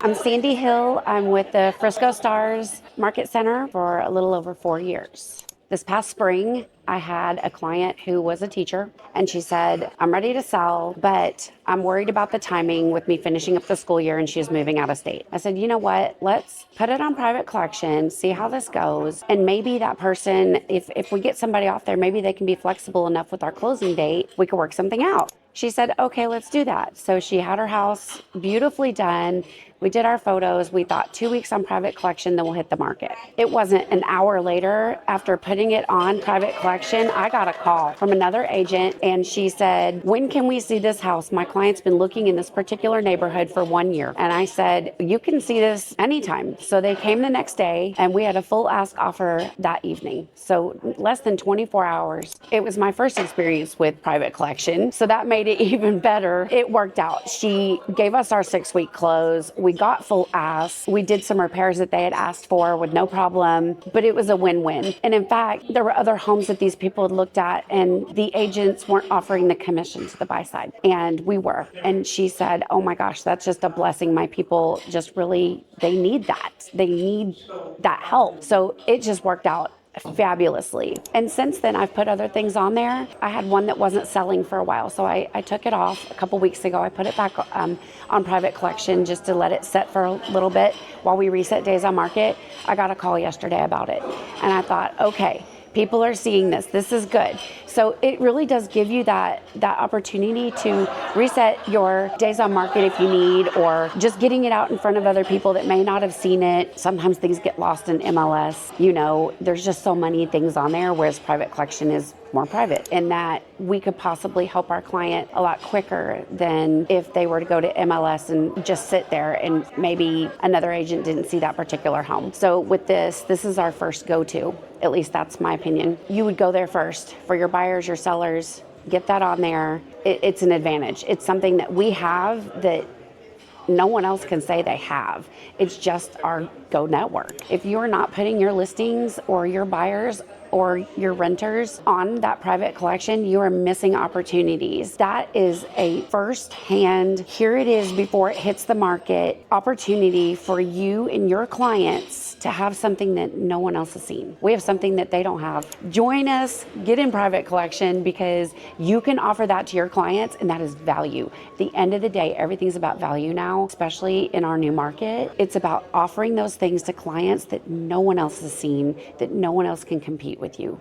I'm Sandi Hill. I'm with the Frisco Stars Market Center for a little over 4 years. This past spring, I had a client who was a teacher, and she said, I'm ready to sell, but I'm worried about the timing with me finishing up the school year and she's moving out of state. I said, you know what? Let's put it on private collection, see how this goes. And maybe that person, if we get somebody off there, maybe they can be flexible enough with our closing date. We could work something out. She said, okay, let's do that. So she had her house beautifully done. We did our photos. We thought 2 weeks on private collection, then we'll hit the market. It wasn't an hour later, after putting it on private collection, I got a call from another agent, and she said, when can we see this house? My client's been looking in this particular neighborhood for 1 year. And I said, you can see this anytime. So they came the next day, and we had a full ask offer that evening. So less than 24 hours. It was my first experience with private collection, so that made it even better. It worked out. She gave us our 6-week close. We got full ask. We did some repairs that they had asked for with no problem, but it was a win-win. And in fact, there were other homes that these people had looked at, and the agents weren't offering the commission to the buy side, and we were. And she said, oh my gosh, that's just a blessing. My people just really, they need that. They need that help. So it just worked out fabulously. And since then, I've put other things on there. I had one that wasn't selling for a while, so I took it off a couple weeks ago. I put it back on private collection just to let it set for a little bit while we reset days on market. I got a call yesterday about it, and I thought, okay, people are seeing this. This is good. So it really does give you that opportunity to reset your days on market if you need, or just getting it out in front of other people that may not have seen it. Sometimes things get lost in MLS. You know, there's just so many things on there, whereas private collection is more private, in that we could possibly help our client a lot quicker than if they were to go to MLS and just sit there and maybe another agent didn't see that particular home. So with this is our first go-to. At least that's my opinion. You would go there first for your buyers, your sellers, get that on there. It's an advantage. It's something that we have that no one else can say they have. It's just our Go network. If you're not putting your listings or your buyers or your renters on that private collection, you are missing opportunities. That is a first-hand, here it is before it hits the market, opportunity for you and your clients to have something that no one else has seen. We have something that they don't have. Join us, get in private collection, because you can offer that to your clients, and that is value. At the end of the day, everything's about value now, especially in our new market. It's about offering those things to clients that no one else has seen, that no one else can compete with you.